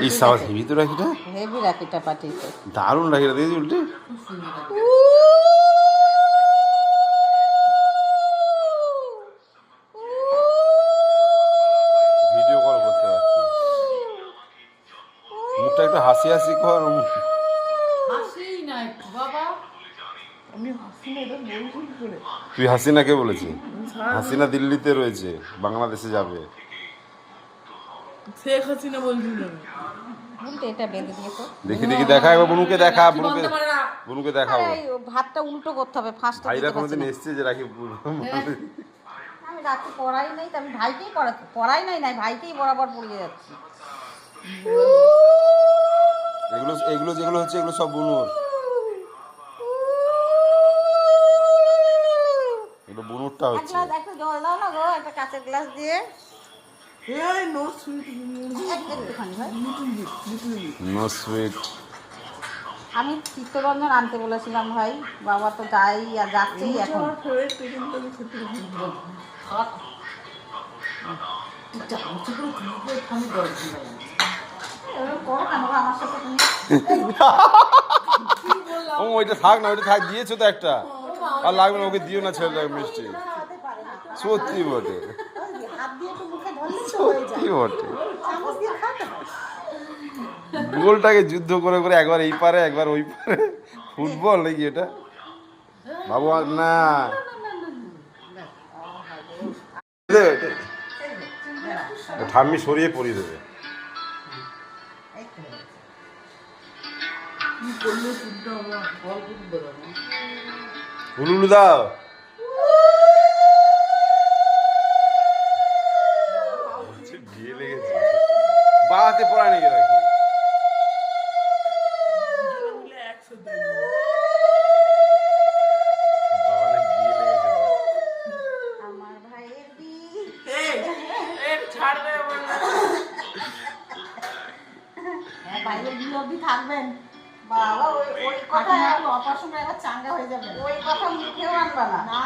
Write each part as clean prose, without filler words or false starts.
এই সাবাস হেভি তো রাখিটা, হেভি রাখিটা পাঠিয়েছে, দারুণ রাখিটা দিয়েছি উল্টে। ভিডিও কল করতে পারছি, মুখটা একটু হাসি হাসি কর। হাসিই না একটু বাবা। আমি হাসি না, এটা বলছি করে। তুই হাসিনাকে বলেছি? হাসিনা দিল্লিতে রয়েছে, বাংলাদেশে যাবে। শেখ হাসিনা বলছিল উল্টে এটা বেঁধে দিয়েছো। দেখি দেখি দেখা, এবার বনুকে দেখা, বনুকে দেখাবো। আরে ভাতটা উল্টো করতে হবে, ফাঁসটা ভাইরা দিতে পারছি কোনোদিন না। এসছে যে রাখি? আমি রাখি পড়াই নাই, তো আমি ভাইকেই পড়াই নাই, ভাইকেই বরাবর পড়িয়ে যাচ্ছি। এগুলো এগুলো যেগুলো হচ্ছে এগুলো সব বুনুর, এগুলো বুনুরটা এক হচ্ছে। গ্লাস একটা জল দাও না গো, একটা কাঁচের গ্লাস দিয়ে। এই নো সুইট একটুখানি ভাই। No sweet. আমি চিত্তরঞ্জন আনতে বলেছিলাম ভাই, বাবা তো যাই আর যাচ্ছেই এখন। আমার ফেভারিট টিফিনটা আমি খেতে খুব করো কেন গো আমার সাথে তুমি? ও ওইটা থাক না, ওইটা থাক, দিয়েছো তো একটা, আর লাগবে না, ওকে দিও না ছেলেটাকে মিষ্টি। সত্যি বটে, হাত দিয়ে একটু মুখে ধরলে তো হয়ে যায়। সত্যি বটে। চামচ দিয়ে খাতে হয়। গোলটাকে যুদ্ধ করে করে একবার এই পারে একবার ওই পারে, ফুটবল নাকি এটা বাবু? আর না ঠাম্মি সরিয়ে পরিয়ে দেবে। কি করলে শুনতে হবে গল্প দিতে হবে উলুলু দাও। বিয়ে লেগেছে, বাড়াতে পড়া নাকি রাখি? একসাথে বাবারে বিয়ে লেগেছে। আমার ভাইয়ের বিয়ে। এই ছাড় দে আমার হ্যাঁ, ভাইয়ের বিয়ে অবধি থাকবেন বাবা। ওই ওই কথা একটু অপারেশনে এবার চাঙ্গা হয়ে যাবে। ওই কথা মুখেও আনবা না। না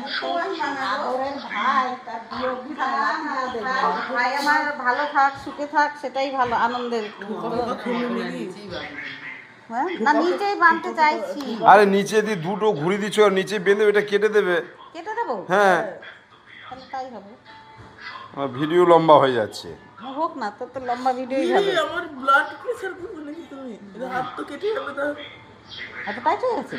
মুখেও আনবা না। আদরের ভাই তার বিয়ে অবধি থাকবে। ভাই আমার ভালো থাক, সুখে থাক, সেটাই ভালো, আনন্দের। হ্যাঁ, না নিচেই বাঁধতে চাইছি। আরে নিচে দিয়ে দুটো ঘুরি দিচ্ছ, নিচে বেঁধে এটা কেটে দেবে। কেটে দেবো? হ্যাঁ, তাহলে তাই হবে। আমার ভিডিও লম্বা হয়ে যাচ্ছে। হোক না, তোর তো লম্বা ভিডিওই হবে। আমার ব্লাড প্রেশার করবে নাকি তুমি? হাত তো কেটে যাবে। এত টাইট হয়ে গেছে।